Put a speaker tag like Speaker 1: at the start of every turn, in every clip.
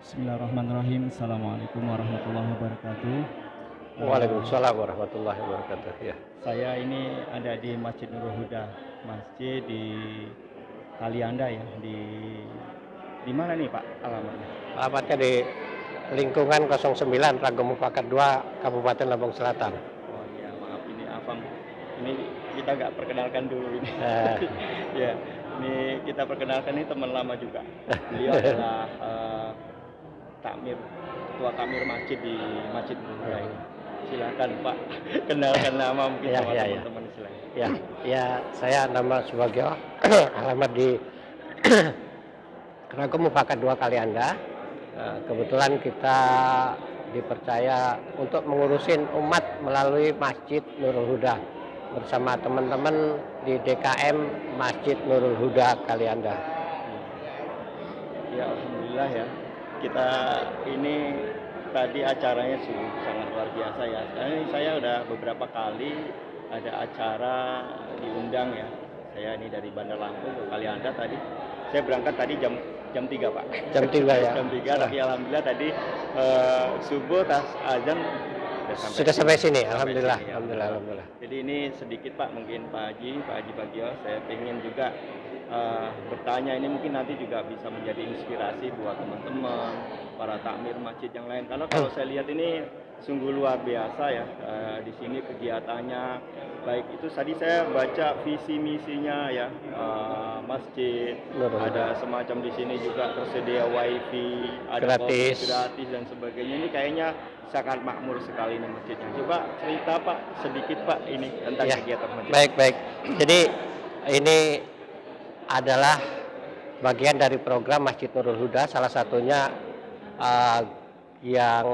Speaker 1: Bismillahirrahmanirrahim. Assalamualaikum warahmatullahi wabarakatuh.
Speaker 2: Waalaikumsalam warahmatullahi wabarakatuh. Ya.
Speaker 1: Saya ini ada di Masjid Nurul Huda, masjid di Kalianda ya. Di mana nih Pak alamatnya?
Speaker 2: Alamatnya di lingkungan 09 Ragam Mufakat 2 Kabupaten Lampung Selatan.
Speaker 1: Oh iya, maaf ini Afam. Ini kita nggak perkenalkan dulu ini. Ya, ini kita perkenalkan ini teman lama juga. Beliau adalah takmir, ketua takmir masjid di Masjid Nurul Huda ini. Silakan Pak, kenalkan nama mungkin sama teman-teman silakan.
Speaker 2: Ya, saya nama Subagio, alamat di Ragam Mufakat 2 Kalianda. Kebetulan kita dipercaya untuk mengurusin umat melalui Masjid Nurul Huda bersama teman-teman di DKM Masjid Nurul Huda Kalianda.
Speaker 1: Ya, alhamdulillah ya. Kita ini tadi acaranya sungguh sangat luar biasa ya. Sekarang ini saya udah beberapa kali ada acara diundang ya. Saya ini dari Bandar Lampung ke Kalianda tadi. Saya berangkat tadi jam 3 Pak.
Speaker 2: Jam 3 ya.
Speaker 1: Jam 3 tapi alhamdulillah tadi subuh tas azan
Speaker 2: sudah sampai sini. Alhamdulillah.
Speaker 1: Sini, ya.
Speaker 2: Alhamdulillah.
Speaker 1: Jadi ini sedikit Pak, mungkin Pak Haji Bagio, saya ingin juga bertanya, ini mungkin nanti juga bisa menjadi inspirasi buat teman-teman para takmir masjid yang lain. Karena kalau saya lihat ini sungguh luar biasa ya, di sini kegiatannya baik itu tadi saya baca visi misinya ya, masjid ada semacam di sini juga tersedia wifi, ada
Speaker 2: gratis
Speaker 1: dan sebagainya. Ini kayaknya sangat makmur sekali ini masjidnya. Coba cerita Pak sedikit Pak ini tentang kegiatan masjid.
Speaker 2: Baik. Jadi ini adalah bagian dari program Masjid Nurul Huda, salah satunya yang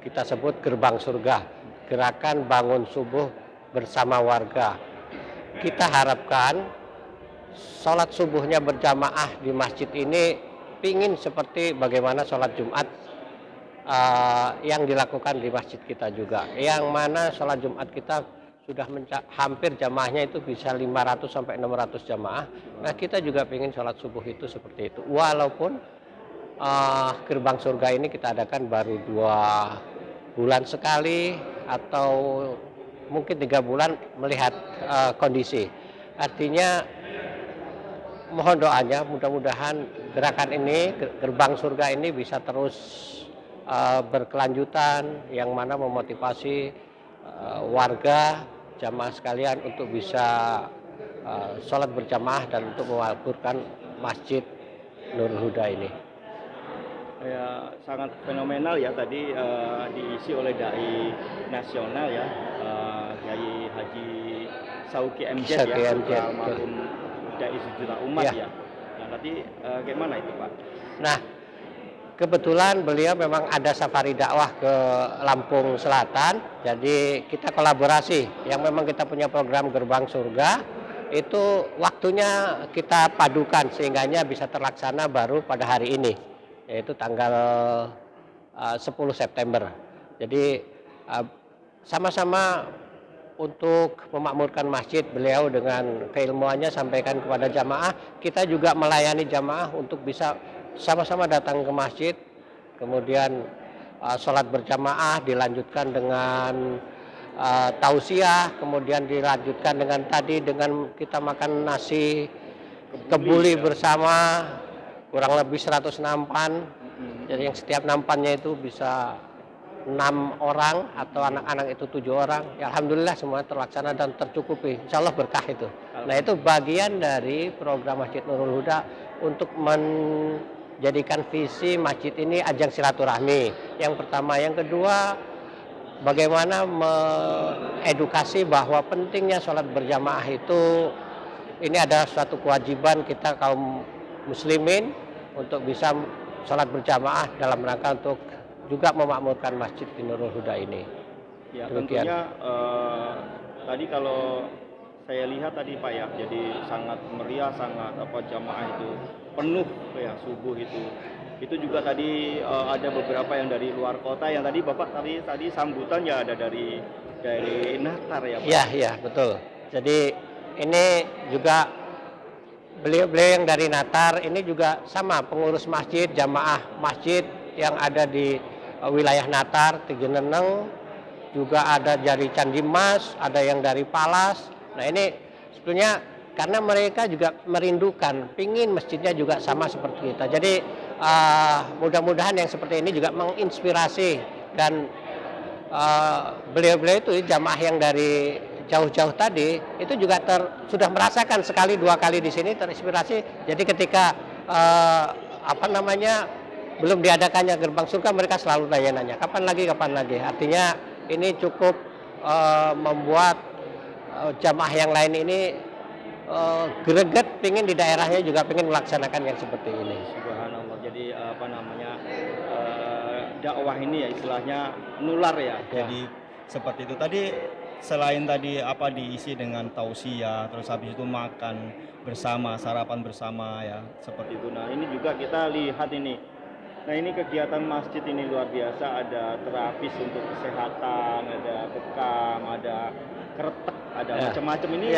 Speaker 2: kita sebut Gerbang Surga, gerakan bangun subuh bersama warga. Kita harapkan sholat subuhnya berjamaah di masjid ini pingin seperti bagaimana sholat Jumat yang dilakukan di masjid kita juga, yang mana sholat Jumat kita sudah hampir jamaahnya itu bisa 500 sampai 600 jamaah. Nah, kita juga ingin sholat subuh itu seperti itu. Walaupun gerbang surga ini kita adakan baru 2 bulan sekali atau mungkin 3 bulan melihat kondisi. Artinya mohon doanya, mudah-mudahan gerakan ini, gerbang surga ini bisa terus berkelanjutan, yang mana memotivasi warga jamaah sekalian untuk bisa sholat berjamaah dan untuk memakmurkan Masjid Nurul Huda ini.
Speaker 1: Ya, sangat fenomenal ya tadi diisi oleh dai nasional ya, Kiai Haji Sauki MZ ya, almarhum dai sejuta umat ya. Nah, tadi gimana itu Pak?
Speaker 2: Nah, kebetulan beliau memang ada safari dakwah ke Lampung Selatan, jadi kita kolaborasi. Yang memang kita punya program Gerbang Surga, itu waktunya kita padukan sehingganya bisa terlaksana baru pada hari ini, yaitu tanggal 10 September. Jadi sama-sama untuk memakmurkan masjid, beliau dengan keilmuannya sampaikan kepada jamaah, kita juga melayani jamaah untuk bisa sama-sama datang ke masjid, kemudian sholat berjamaah dilanjutkan dengan tausiah, kemudian dilanjutkan dengan kita makan nasi kebuli bersama, kurang lebih 100 nampan. Jadi yang setiap nampannya itu bisa 6 orang atau anak-anak itu 7 orang. Ya, alhamdulillah semua terlaksana dan tercukupi. Insya Allah berkah itu. Nah, itu bagian dari program Masjid Nurul Huda untuk menjadikan visi masjid ini ajang silaturahmi. Yang pertama, yang kedua, bagaimana mengedukasi bahwa pentingnya sholat berjamaah itu ini adalah suatu kewajiban kita kaum muslimin untuk bisa sholat berjamaah dalam rangka untuk juga memakmurkan Masjid Nurul Huda ini.
Speaker 1: Ya, tentunya tadi kalau saya lihat tadi Pak ya, jadi sangat meriah, sangat jamaah itu penuh ya subuh itu. Itu juga tadi ada beberapa yang dari luar kota, yang tadi Bapak tadi sambutan ya ada dari Natar ya Pak.
Speaker 2: Iya, betul. Jadi ini juga beliau-beliau yang dari Natar ini juga sama pengurus masjid, jamaah masjid yang ada di wilayah Natar, Tigeneneng, juga ada dari Candi Mas, ada yang dari Palas. Nah ini sebetulnya karena mereka juga merindukan, pingin masjidnya juga sama seperti kita. Jadi mudah-mudahan yang seperti ini juga menginspirasi dan beliau-beliau itu jamaah yang dari jauh-jauh tadi itu juga sudah merasakan sekali dua kali di sini terinspirasi. Jadi ketika belum diadakannya gerbang surga mereka selalu nanya-nanya kapan lagi. Artinya ini cukup membuat jamaah yang lain ini greget, pingin di daerahnya juga pingin melaksanakan yang seperti ini.
Speaker 1: Subhanallah. Jadi dakwah ini ya istilahnya nular ya. Jadi seperti itu tadi, selain tadi diisi dengan tausiah, terus habis itu makan bersama, sarapan bersama ya, seperti itu. Nah ini juga kita lihat ini. Nah ini kegiatan masjid ini luar biasa, ada terapis untuk kesehatan, ada bekam, ada kretek, ada macam-macam ini.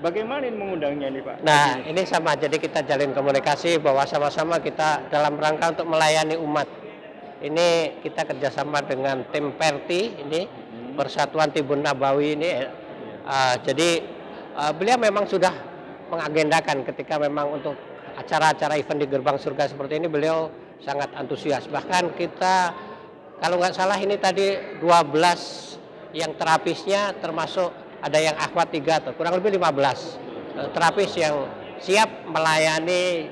Speaker 1: Bagaimana ini mengundangnya nih Pak?
Speaker 2: Nah ini sama, jadi kita jalin komunikasi bahwa sama-sama kita dalam rangka untuk melayani umat. Ini kita kerjasama dengan tim Perti ini, Persatuan Tibun Nabawi ini. Jadi beliau memang sudah mengagendakan ketika memang untuk acara-acara event di gerbang surga seperti ini beliau sangat antusias. Bahkan kita kalau nggak salah ini tadi 12 yang terapisnya termasuk ada yang akhwat 3 atau kurang lebih 15 terapis yang siap melayani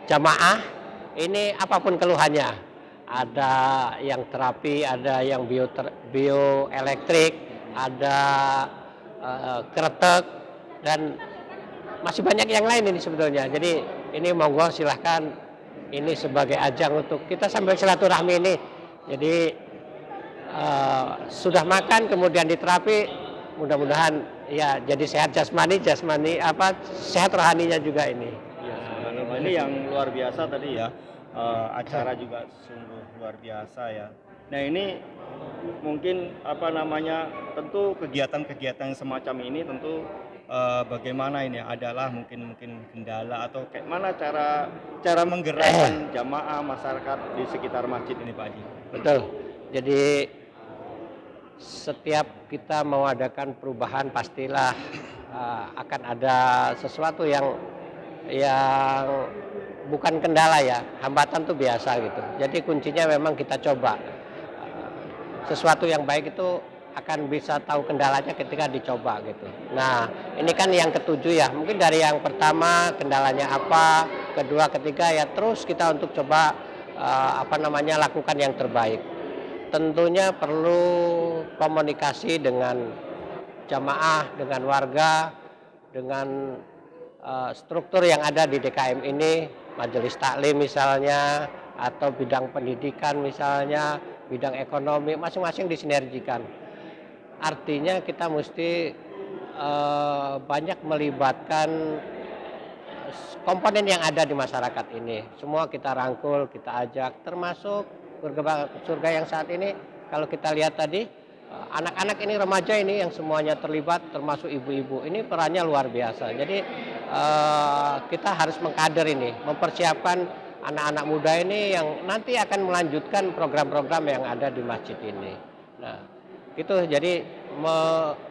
Speaker 2: jamaah ini apapun keluhannya. Ada yang terapi, ada yang bioelektrik, ada kretek, dan masih banyak yang lain ini sebetulnya. Jadi ini monggo silahkan, ini sebagai ajang untuk kita sambil silaturahmi ini. Jadi sudah makan kemudian diterapi, mudah-mudahan ya jadi sehat jasmani sehat rohaninya juga ini.
Speaker 1: Ya, ini yang luar biasa tadi ya. Acara juga sungguh luar biasa ya. Nah ini mungkin tentu kegiatan-kegiatan semacam ini tentu bagaimana ini adalah mungkin kendala atau kayak mana cara menggerakkan jamaah masyarakat di sekitar masjid ini Pak Haji.
Speaker 2: Betul. Jadi setiap kita mau adakan perubahan pastilah akan ada sesuatu yang bukan kendala ya, hambatan tuh biasa gitu. Jadi kuncinya memang kita coba. Sesuatu yang baik itu akan bisa tahu kendalanya ketika dicoba gitu. Nah, ini kan yang ketujuh ya. Mungkin dari yang pertama kendalanya apa, kedua, ketiga ya terus kita untuk coba lakukan yang terbaik. Tentunya perlu komunikasi dengan jamaah, dengan warga, dengan struktur yang ada di DKM ini, majelis taklim misalnya, atau bidang pendidikan misalnya, bidang ekonomi, masing-masing disinergikan. Artinya kita mesti banyak melibatkan komponen yang ada di masyarakat ini. Semua kita rangkul, kita ajak, termasuk gerbang surga yang saat ini kalau kita lihat tadi, anak-anak ini, remaja ini yang semuanya terlibat, termasuk ibu-ibu, ini perannya luar biasa. Jadi kita harus mengkader ini, mempersiapkan anak-anak muda ini yang nanti akan melanjutkan program-program yang ada di masjid ini. Nah, itu jadi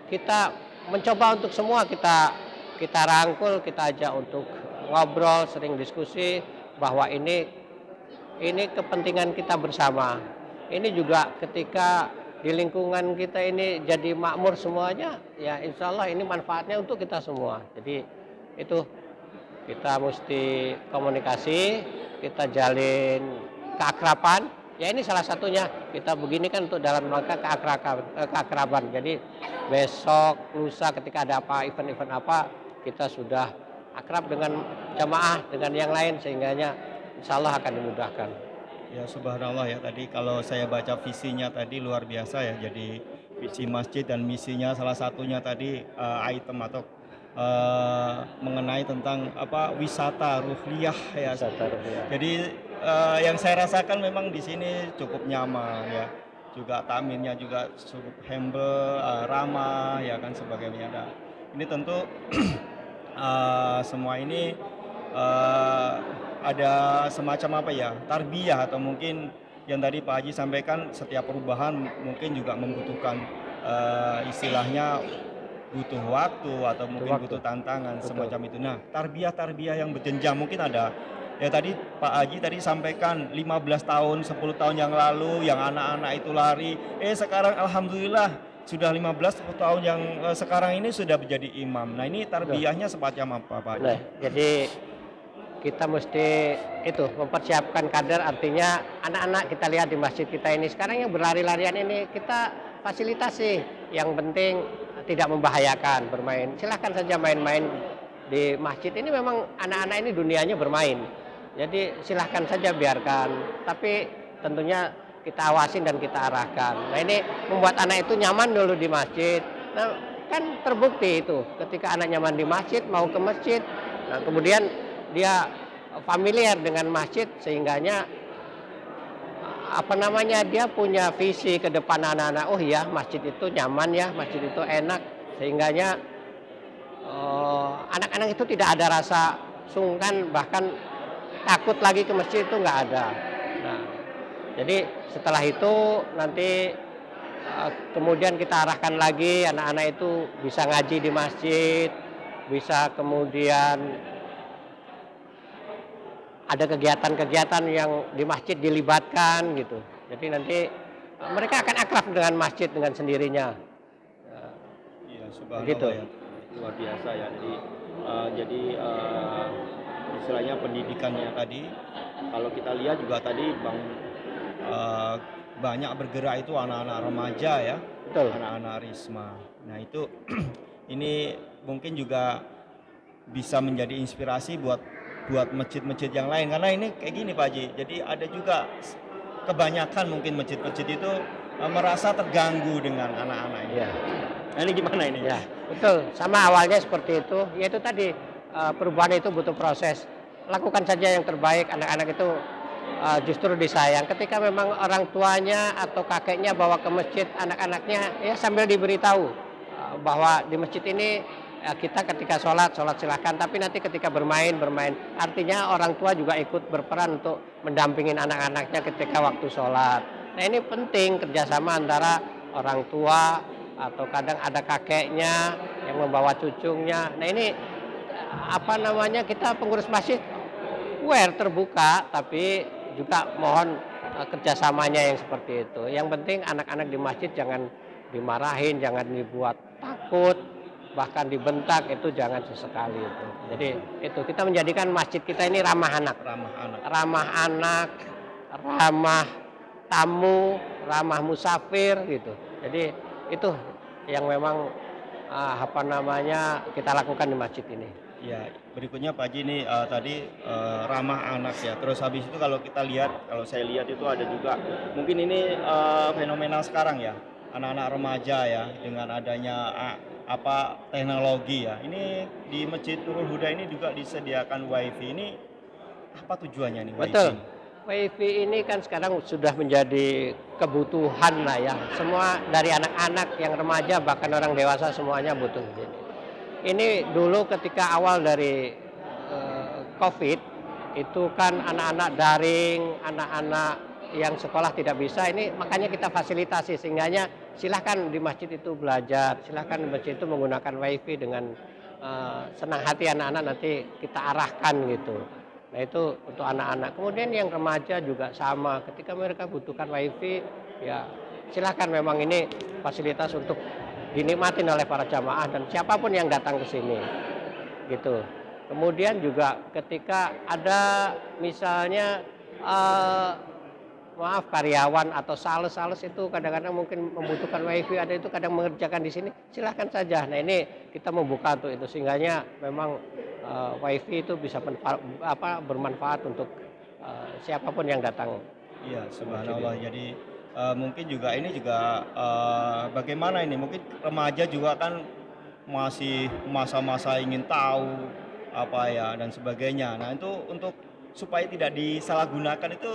Speaker 2: kita mencoba untuk semua kita rangkul, kita ajak untuk ngobrol, sering diskusi bahwa ini kepentingan kita bersama. Ini juga ketika di lingkungan kita ini jadi makmur semuanya, ya insya Allah ini manfaatnya untuk kita semua. Jadi itu kita mesti komunikasi, kita jalin keakraban. Ya ini salah satunya, kita begini kan untuk dalam rangka keakraban. Jadi besok, lusa ketika ada event-event apa, kita sudah akrab dengan jamaah, dengan yang lain, sehingganya insya Allah akan dimudahkan.
Speaker 1: Ya subhanallah ya, tadi kalau saya baca visinya tadi luar biasa ya. Jadi visi masjid dan misinya salah satunya tadi item atau mengenai tentang wisata ruhiyah ya. Jadi yang saya rasakan memang di sini cukup nyaman ya. Juga tamirnya juga cukup humble, ramah ya kan sebagainya. Nah, ini tentu
Speaker 3: semua ini eh, ada semacam apa ya, tarbiyah atau mungkin yang tadi Pak Haji sampaikan, setiap perubahan mungkin juga membutuhkan istilahnya butuh waktu atau mungkin
Speaker 2: waktu.
Speaker 3: butuh tantangan
Speaker 2: Betul.
Speaker 3: semacam itu. Nah, tarbiyah-tarbiyah yang berjenjang mungkin ada. Ya tadi Pak Haji tadi sampaikan 15 tahun, 10 tahun yang lalu yang anak-anak itu lari. Sekarang alhamdulillah sudah 15 10 tahun yang sekarang ini sudah menjadi imam. Nah, ini tarbiyahnya semacam apa Pak Haji?
Speaker 2: Nah, jadi kita mesti itu mempersiapkan kader, artinya anak-anak kita lihat di masjid kita ini sekarang yang berlari-larian ini kita fasilitasi, yang penting tidak membahayakan bermain. Silahkan saja main-main di masjid ini, memang anak-anak ini dunianya bermain. Jadi silahkan saja biarkan, tapi tentunya kita awasin dan kita arahkan. Nah, ini membuat anak itu nyaman dulu di masjid. Nah, kan terbukti itu ketika anak nyaman di masjid, mau ke masjid, nah kemudian dia familiar dengan masjid, sehingganya apa namanya, dia punya visi ke depan anak-anak, oh ya masjid itu nyaman ya, masjid itu enak, sehingganya anak-anak itu tidak ada rasa sungkan, bahkan takut lagi ke masjid itu nggak ada. Nah, jadi setelah itu nanti kemudian kita arahkan lagi anak-anak itu bisa ngaji di masjid, bisa kemudian ada kegiatan-kegiatan yang di masjid dilibatkan gitu. Jadi nanti mereka akan akrab dengan masjid dengan sendirinya.
Speaker 3: Iya, subhanallah
Speaker 2: Begitu.
Speaker 3: ya.
Speaker 1: Luar biasa ya. Jadi
Speaker 3: Istilahnya pendidikannya tadi, kalau kita lihat juga tadi Bang, banyak bergerak itu anak-anak remaja ya,
Speaker 2: Betul.
Speaker 3: anak-anak Risma. Nah itu ini mungkin juga bisa menjadi inspirasi buat masjid-masjid yang lain, karena ini kayak gini Pak Haji. Jadi ada juga kebanyakan mungkin masjid-masjid itu merasa terganggu dengan anak-anak ini.
Speaker 2: Ya.
Speaker 1: nah ini gimana ini?
Speaker 2: Ya, betul. Sama awalnya seperti itu. Yaitu tadi perubahan itu butuh proses. Lakukan saja yang terbaik. Anak-anak itu justru disayang. Ketika memang orang tuanya atau kakeknya bawa ke masjid anak-anaknya, ya sambil diberitahu bahwa di masjid ini kita ketika sholat silahkan. Tapi nanti ketika bermain. Artinya orang tua juga ikut berperan untuk mendampingin anak-anaknya ketika waktu sholat. Nah, ini penting kerjasama antara orang tua atau kadang ada kakeknya yang membawa cucunya. Nah, ini apa namanya, kita pengurus masjid aware, terbuka, tapi juga mohon kerjasamanya yang seperti itu. Yang penting anak-anak di masjid jangan dimarahin, jangan dibuat takut, bahkan dibentak, itu jangan sesekali itu. Jadi itu kita menjadikan masjid kita ini ramah anak, ramah tamu, ramah musafir gitu. Jadi itu yang memang apa namanya kita lakukan di masjid ini.
Speaker 3: Ya, berikutnya Pak Haji ini tadi ramah anak ya. Terus habis itu kalau kita lihat, kalau saya lihat itu ada juga mungkin ini fenomena sekarang ya, anak-anak remaja ya, dengan adanya teknologi ya. Ini di Masjid Nurul Huda ini juga disediakan WiFi. Ini apa tujuannya nih WiFi?
Speaker 2: Betul. WiFi ini kan sekarang sudah menjadi kebutuhan lah ya. Semua dari anak-anak yang remaja bahkan orang dewasa semuanya butuh ini. Ini dulu ketika awal dari COVID itu kan anak-anak daring, anak-anak yang sekolah tidak bisa, ini makanya kita fasilitasi sehingganya silahkan di masjid itu belajar, silahkan di masjid itu menggunakan WiFi dengan senang hati anak-anak, nanti kita arahkan gitu. Nah, itu untuk anak-anak. Kemudian yang remaja juga sama, ketika mereka butuhkan WiFi ya silahkan, memang ini fasilitas untuk dinikmatin oleh para jamaah dan siapapun yang datang ke sini gitu. Kemudian juga ketika ada misalnya karyawan atau sales itu kadang-kadang mungkin membutuhkan WiFi, ada itu kadang mengerjakan di sini, silahkan saja. Nah, ini kita membuka untuk itu sehingganya memang WiFi itu bisa bermanfaat untuk siapapun yang datang.
Speaker 3: Iya, subhanallah. Jadi mungkin juga ini juga bagaimana ini, mungkin remaja juga kan masih masa-masa ingin tahu apa ya dan sebagainya. Nah, itu untuk supaya tidak disalahgunakan itu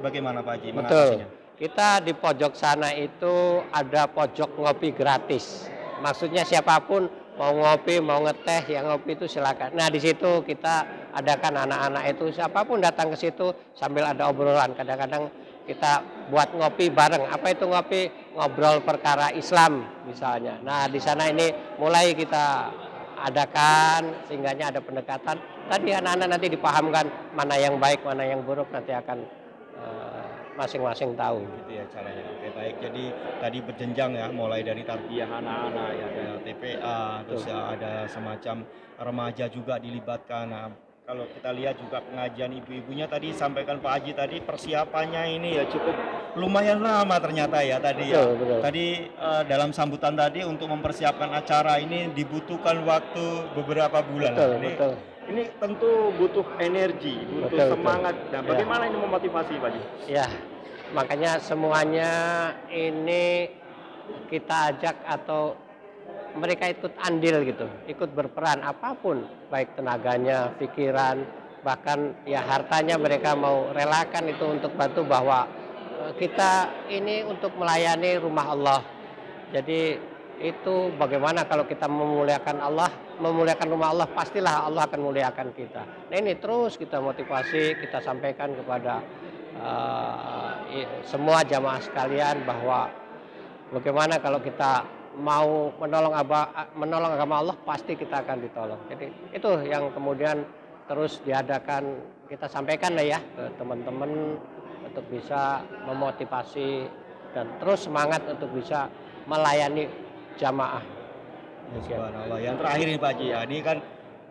Speaker 3: bagaimana Pak Haji mengatasinya?
Speaker 2: Betul. Kita di pojok sana itu ada pojok ngopi gratis. Maksudnya siapapun mau ngopi, mau ngeteh, yang ngopi itu silakan. Nah di situ kita adakan anak-anak itu siapapun datang ke situ sambil ada obrolan. Kadang-kadang kita buat ngopi bareng. Apa itu ngopi? Ngobrol perkara Islam misalnya. Nah di sana ini mulai kita adakan sehingganya ada pendekatan. Tadi anak-anak nanti dipahamkan mana yang baik, mana yang buruk, nanti akan masing-masing tahu.
Speaker 3: Gitu ya caranya. Oke, baik. Jadi tadi berjenjang ya, mulai dari tarbiyah anak-anak ya, ada TPA, terus ya ada semacam remaja juga dilibatkan. Nah, kalau kita lihat juga pengajian ibu-ibunya tadi sampaikan Pak Haji tadi persiapannya ini ya cukup lumayan lama ternyata ya tadi ya.
Speaker 2: Betul, betul.
Speaker 3: Tadi dalam sambutan tadi untuk mempersiapkan acara ini dibutuhkan waktu beberapa bulan.
Speaker 2: Betul,
Speaker 3: Ini
Speaker 2: betul.
Speaker 1: Ini tentu butuh energi, butuh
Speaker 2: Betul,
Speaker 1: semangat. Nah,
Speaker 2: Ya.
Speaker 1: bagaimana ini memotivasi Pak Haji?
Speaker 2: Ya, makanya semuanya ini kita ajak atau mereka ikut andil gitu, ikut berperan apapun, baik tenaganya, pikiran, bahkan ya hartanya mereka mau relakan itu untuk bantu bahwa kita ini untuk melayani rumah Allah. Jadi itu bagaimana kalau kita memuliakan Allah, memuliakan rumah Allah, pastilah Allah akan muliakan kita. Nah ini terus kita motivasi, kita sampaikan kepada semua jamaah sekalian bahwa bagaimana kalau kita mau menolong agama Allah, pasti kita akan ditolong. Jadi itu yang kemudian terus diadakan, kita sampaikan lah ya ke teman-teman untuk bisa memotivasi dan terus semangat untuk bisa melayani jamaah.
Speaker 3: Subhanallah. Yang terakhir nih Pak Haji ya, ini kan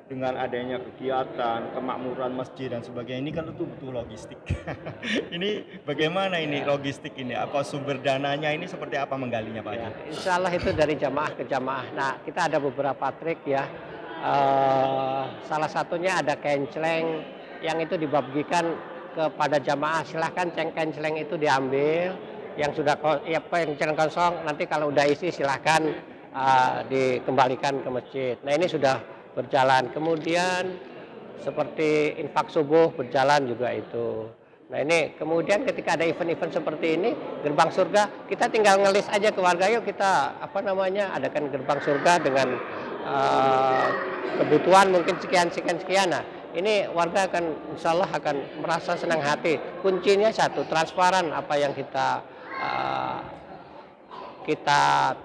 Speaker 3: dengan adanya kegiatan, kemakmuran masjid dan sebagainya, ini kan tentu butuh logistik. Ini bagaimana ini logistik ini? Apa sumber dananya ini seperti apa menggalinya Pak Haji?
Speaker 2: Ya, insya Allah itu dari jamaah ke jamaah. Nah kita ada beberapa trik ya. Salah satunya ada kenceleng yang itu dibagikan kepada jamaah. Silahkan kenceleng itu diambil. Yang sudah kenceleng kosong nanti kalau udah isi silahkan dikembalikan ke masjid. Nah ini sudah berjalan. Kemudian seperti infak subuh berjalan juga itu. Nah ini kemudian ketika ada event-event seperti ini, gerbang surga, kita tinggal ngelis aja ke warga, yuk kita adakan gerbang surga dengan kebutuhan mungkin sekian. Nah ini warga akan insya Allah akan merasa senang hati. Kuncinya satu, transparan apa yang kita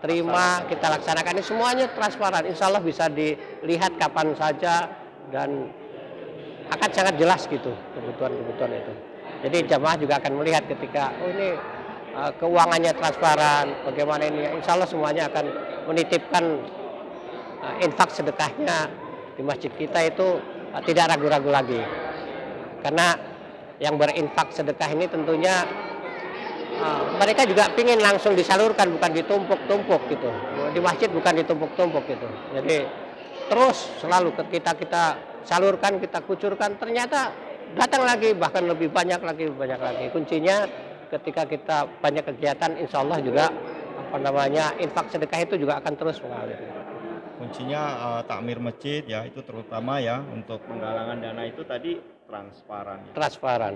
Speaker 2: terima, kita laksanakan, ini semuanya transparan. Insya Allah bisa dilihat kapan saja dan akan sangat jelas gitu kebutuhan itu. Jadi jamaah juga akan melihat ketika ini keuangannya transparan, bagaimana ini. Insya Allah semuanya akan menitipkan infak sedekahnya di masjid kita itu tidak ragu-ragu lagi. Karena yang berinfak sedekah ini tentunya mereka juga ingin langsung disalurkan, bukan ditumpuk-tumpuk gitu. Di masjid bukan ditumpuk-tumpuk gitu. Jadi terus selalu kita salurkan, kita kucurkan, ternyata datang lagi, bahkan lebih banyak lagi. Kuncinya ketika kita banyak kegiatan, insya Allah juga infak sedekah itu juga akan terus mengalir.
Speaker 3: Kuncinya takmir masjid ya, itu terutama ya untuk
Speaker 1: Penggalangan dana itu tadi transparan. Ya.
Speaker 2: Transparan.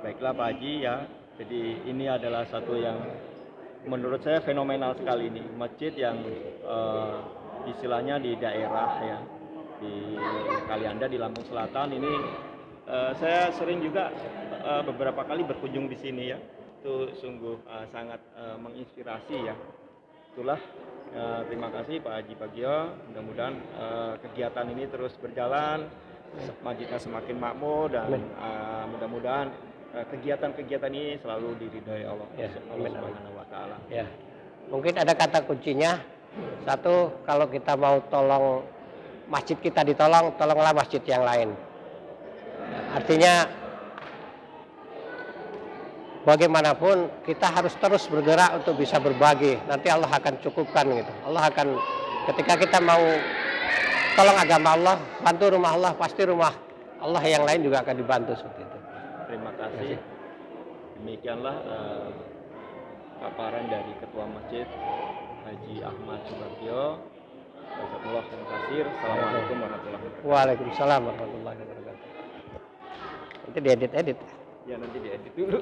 Speaker 1: Baiklah Pak Haji ya. Jadi ini adalah satu yang menurut saya fenomenal sekali ini. Masjid yang istilahnya di daerah ya, di Kalianda di Lampung Selatan ini saya sering juga beberapa kali berkunjung di sini ya. Itu sungguh sangat menginspirasi ya. Itulah terima kasih Pak Haji Bagio. Mudah-mudahan kegiatan ini terus berjalan, masjidnya semakin makmur dan mudah-mudahan kegiatan-kegiatan ini selalu diridhoi Allah Subhanahu wa taala.
Speaker 2: Ya. Mungkin ada kata kuncinya. Satu, kalau kita mau tolong masjid kita ditolong, tolonglah masjid yang lain. Artinya bagaimanapun kita harus terus bergerak untuk bisa berbagi. Nanti Allah akan cukupkan gitu. Allah akan, ketika kita mau tolong agama Allah, bantu rumah Allah, pasti rumah Allah yang lain juga akan dibantu seperti itu.
Speaker 1: Terima kasih. Demikianlah paparan dari Ketua Masjid Haji Ahmad Subagio. Jazakallahu khairan. Assalamualaikum warahmatullahi wabarakatuh.
Speaker 2: Waalaikumsalam warahmatullahi wabarakatuh. Nanti diedit-edit.
Speaker 1: Ya nanti diedit dulu.